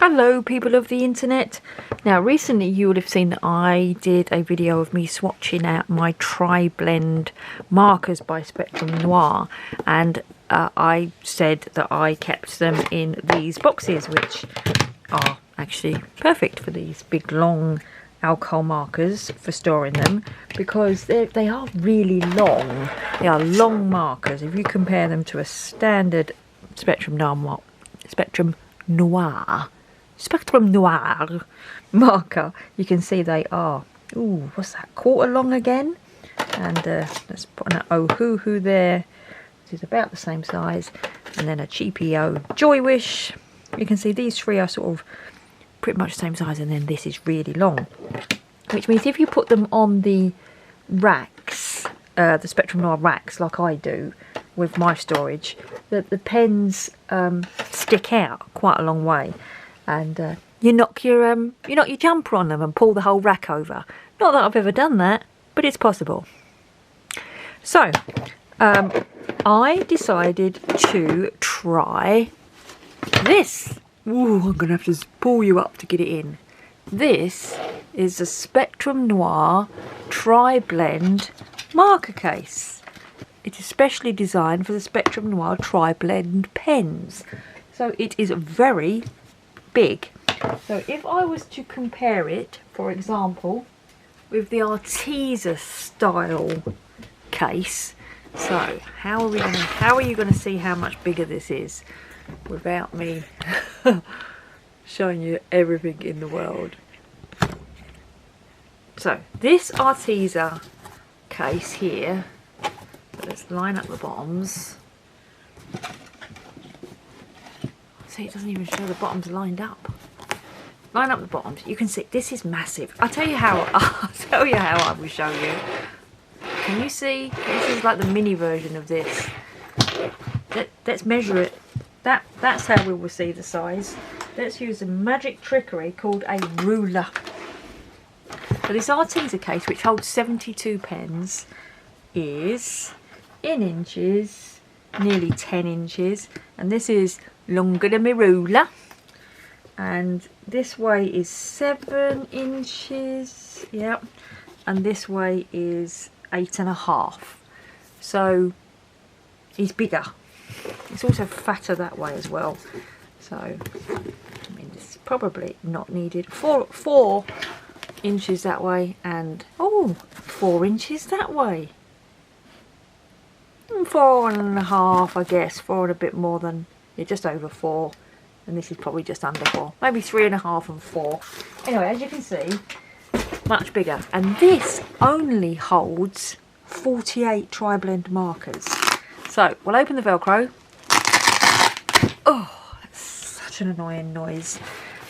Hello people of the internet. Now recently you would have seen that I did a video of me swatching out my Triblend markers by Spectrum Noir, and I said that I kept them in these boxes, which are actually perfect for these big long alcohol markers for storing them, because they are really long. They are long markers. If you compare them to a standard Spectrum Noir marker, you can see they are, ooh, what's that, quarter long again? And let's put an Ohuhu there, which is about the same size, and then a cheapio Joy Wish. You can see these three are sort of pretty much the same size, and then this is really long, which means if you put them on the racks, the Spectrum Noir racks, like I do with my storage, that the pens stick out quite a long way, and you knock your jumper on them and pull the whole rack over. Not that I've ever done that, but it's possible. So I decided to try this. Ooh, I'm gonna have to pull you up to get it in. This is the Spectrum Noir Triblend marker case. It is specially designed for the Spectrum Noir Triblend pens. So it is very big. So if I was to compare it, for example, with the Arteza style case, so how are you going to see how much bigger this is without me showing you everything in the world? So this Arteza case here, let's line up the bottoms. See, it doesn't even show the bottoms lined up. Line up the bottoms. You can see this is massive. I'll tell you how I will show you. Can you see? This is like the mini version of this. Let's measure it. That's how we will see the size. Let's use a magic trickery called a ruler. So this Arteza case, which holds 72 pens, is in inches, nearly 10 inches, and this is longer than my ruler, and this way is 7 inches, yep, and this way is 8.5. So it's bigger. It's also fatter that way as well. So I mean, this is probably not needed. 4 inches that way, and 4 inches that way. 4.5, I guess. 4 and a bit more than, yeah, just over 4, and this is probably just under 4, maybe 3.5 and 4. Anyway, as you can see, much bigger, and this only holds 48 Triblend markers. So we'll open the Velcro. Oh, that's such an annoying noise.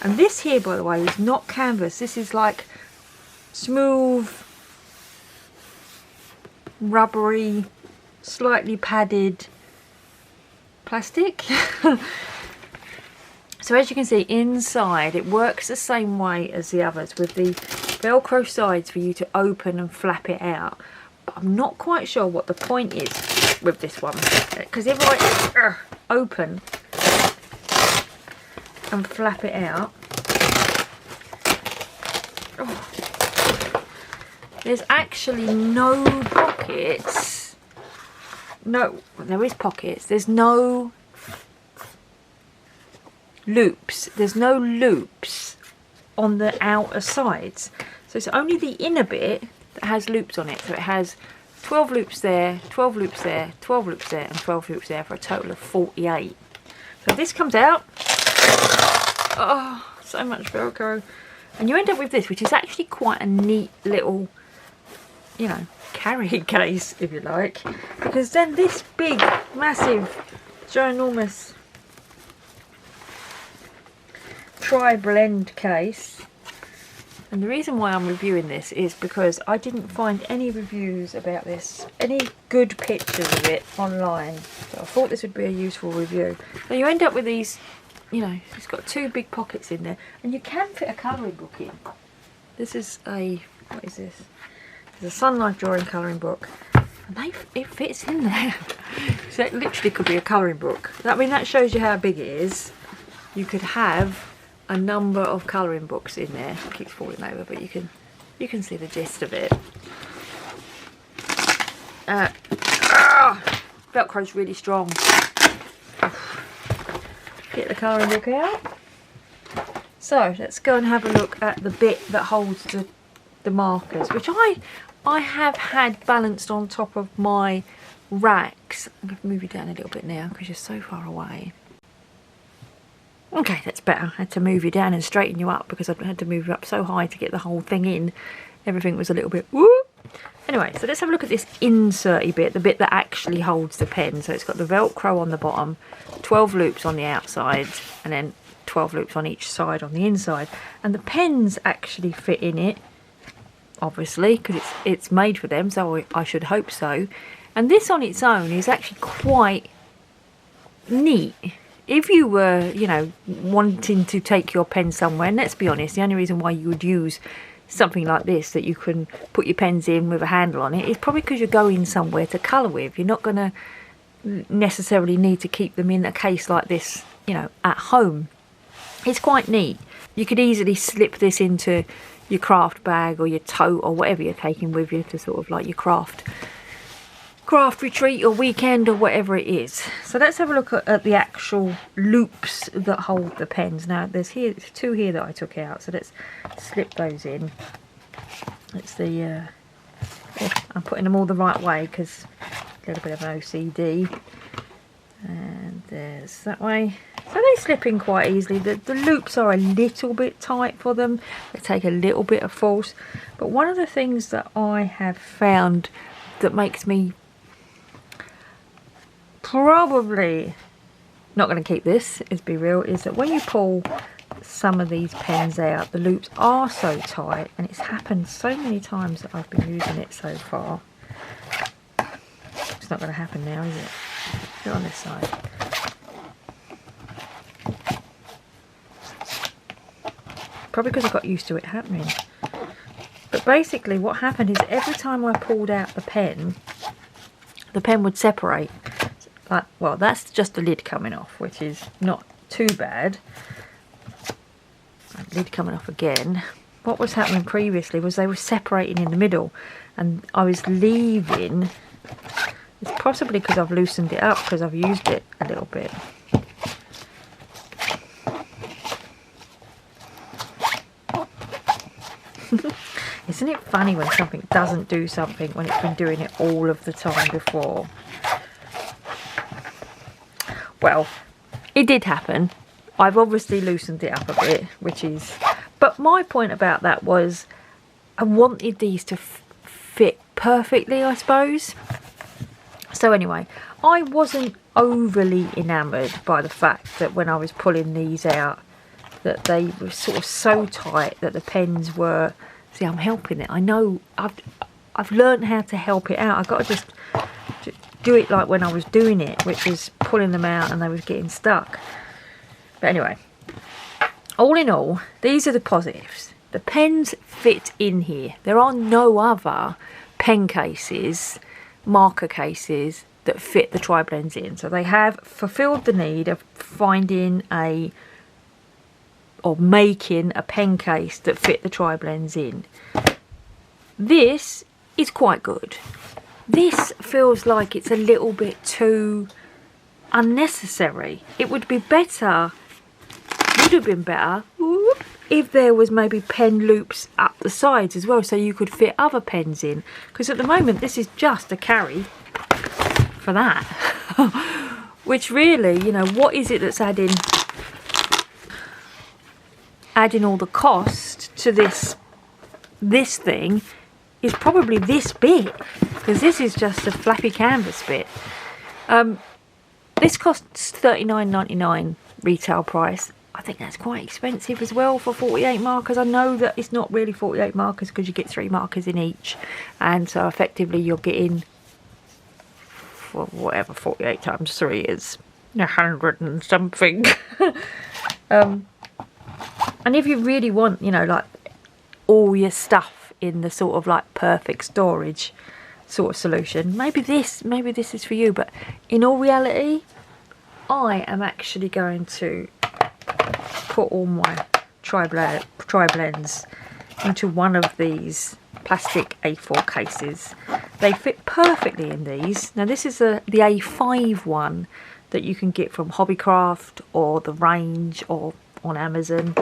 And this here, by the way, is not canvas. This is like smooth, rubbery, slightly padded plastic. So as you can see inside, it works the same way as the others, with the Velcro sides for you to open and flap it out. But I'm not quite sure what the point is with this one, because if I open and flap it out, there's actually no pockets. No, there is pockets. There's no loops. There's no loops on the outer sides. So it's only the inner bit that has loops on it. So it has 12 loops there, 12 loops there, 12 loops there, and 12 loops there, for a total of 48. So this comes out. Oh, so much Velcro. And you end up with this, which is actually quite a neat little, you know, carrying case, if you like, because then this big, massive, ginormous Triblend case, and the reason why I'm reviewing this is because I didn't find any reviews about this, any good pictures of it online, so I thought this would be a useful review. So you end up with these, you know, it's got 2 big pockets in there, and you can fit a colouring book in. This is a, what is this? It's a Sun Life drawing colouring book, and it fits in there. So it literally could be a colouring book. I mean, that shows you how big it is. You could have a number of colouring books in there. It keeps falling over, but you can see the gist of it. Velcro's really strong. Get the colouring book out. So let's go and have a look at the bit that holds the markers, which I have had balanced on top of my racks. I'm going to move you down a little bit now because you're so far away. Okay, that's better. I had to move you down and straighten you up because I had to move you up so high to get the whole thing in. Everything was a little bit woo. Anyway, so let's have a look at this inserty bit, the bit that actually holds the pen. So it's got the Velcro on the bottom, 12 loops on the outside, and then 12 loops on each side on the inside. And the pens actually fit in it, obviously, because it's made for them, so I should hope so. And this on its own is actually quite neat. If you were, you know, wanting to take your pen somewhere, and let's be honest, the only reason why you would use something like this that you can put your pens in with a handle on it is probably because you're going somewhere to colour with. You're not going to necessarily need to keep them in a case like this, you know, at home. It's quite neat. You could easily slip this into your craft bag or your tote or whatever you're taking with you to sort of like your craft retreat or weekend or whatever it is. So let's have a look at the actual loops that hold the pens. Now there's two here that I took out, so let's slip those in. It's the I'm putting them all the right way because a little bit of an OCD. And there's that way. So they slip in quite easily. The loops are a little bit tight for them. They take a little bit of force. But one of the things that I have found that makes me probably not going to keep this, is be real, is that when you pull some of these pens out, the loops are so tight, and it's happened so many times that I've been using it so far. It's not going to happen now, is it? Put it on this side. Probably because I got used to it happening. But basically what happened is every time I pulled out the pen would separate. Like, well, that's just the lid coming off, which is not too bad. Lid coming off again. What was happening previously was they were separating in the middle, and I was leaving. It's possibly because I've loosened it up because I've used it a little bit. Isn't it funny when something doesn't do something when it's been doing it all of the time before? Well, it did happen. I've obviously loosened it up a bit, which is... But my point about that was I wanted these to fit perfectly, I suppose. So anyway, I wasn't overly enamoured by the fact that when I was pulling these out, that they were sort of so tight that the pens were... See, I'm helping it. I know I've learned how to help it out. I've got to just do it like when I was doing it, which was pulling them out and they was getting stuck. But anyway, all in all, these are the positives. The pens fit in here. There are no other pen cases, marker cases that fit the Triblends in. So they have fulfilled the need of finding or making a pen case that fit the Triblends in. This is quite good. This feels like it's a little bit too unnecessary. It would be better, would have been better, if there was maybe pen loops up the sides as well, so you could fit other pens in. Because at the moment this is just a carry for that. Which really, you know, what is it that's adding all the cost to this thing is probably this bit, because this is just a flappy canvas bit. This costs $39.99 retail price. I think that's quite expensive as well for 48 markers. I know that it's not really 48 markers because you get 3 markers in each, and so effectively you're getting, for whatever 48 times 3 is, 100 and something. And if you really want, you know, like all your stuff in the sort of like perfect storage sort of solution, maybe this is for you. But in all reality, I am actually going to put all my Triblends into one of these plastic A4 cases. They fit perfectly in these. Now this is the A5 one that you can get from Hobbycraft or The Range or on Amazon.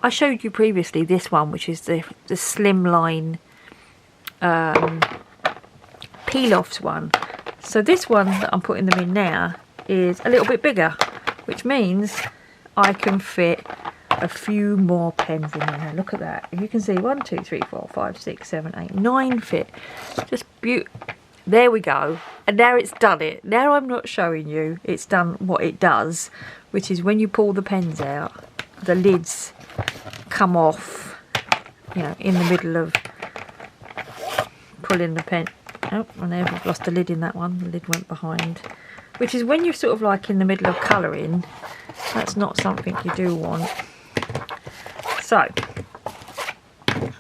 I showed you previously this one, which is the slimline peel-offs one. So this one that I'm putting them in now is a little bit bigger, which means I can fit a few more pens in there. Now look at that. If you can see 1, 2, 3, 4, 5, 6, 7, 8, 9 fit. Just beautiful. There we go. And now it's done it. Now I'm not showing you. It's done what it does, which is when you pull the pens out, the lids come off, you know, in the middle of pulling the pen. Oh, and there I've lost the lid in that one. The lid went behind. Which is when you're sort of like in the middle of colouring, that's not something you do want. So,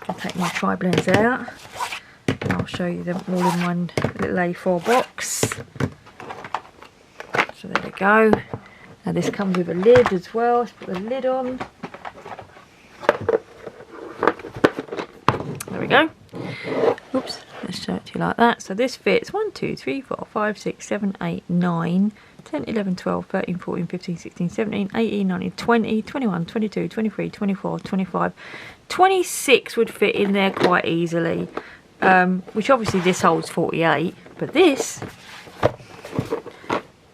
I'll take my Triblends out. And I'll show you them all in one little A4 box. So there we go. Now this comes with a lid as well. Let's put the lid on. There we go. Oops, let's show it to you like that. So this fits 1, 2, 3, 4, 5, 6, 7, 8, 9, 10, 11, 12, 13, 14, 15, 16, 17, 18, 19, 20, 21, 22, 23, 24, 25, 26 would fit in there quite easily. Which obviously this holds 48, but this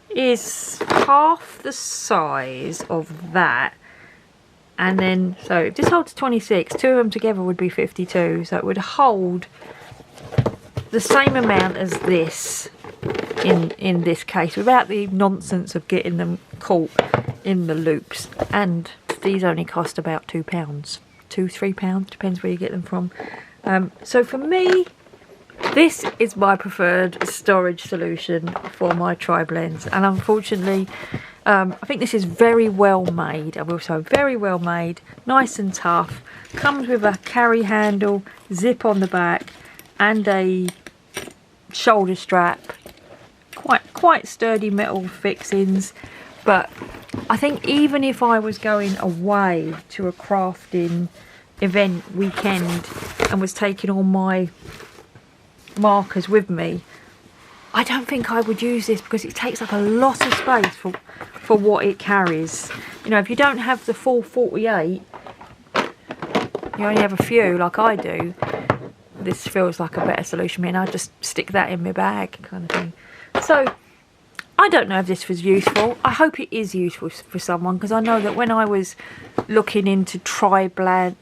is half the size of that. And then, so if this holds 26, two of them together would be 52, so it would hold the same amount as this in this case, without the nonsense of getting them caught in the loops. And these only cost about £2, £2-3, depends where you get them from. So for me, this is my preferred storage solution for my Triblends, and unfortunately I think this is very well made. I will say very well made, nice and tough, comes with a carry handle, zip on the back and a shoulder strap, quite sturdy metal fixings. But I think even if I was going away to a crafting event weekend and was taking all my markers with me, I don't think I would use this because it takes up a lot of space for what it carries. You know, if you don't have the full 48, you only have a few like I do, this feels like a better solution. I mean, I just stick that in my bag kind of thing. So I don't know if this was useful. I hope it is useful for someone, because I know that when I was looking into Triblend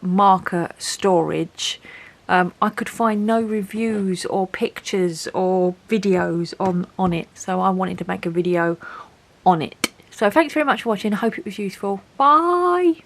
marker storage, I could find no reviews or pictures or videos on it, so I wanted to make a video on it. So thanks very much for watching. I hope it was useful. Bye.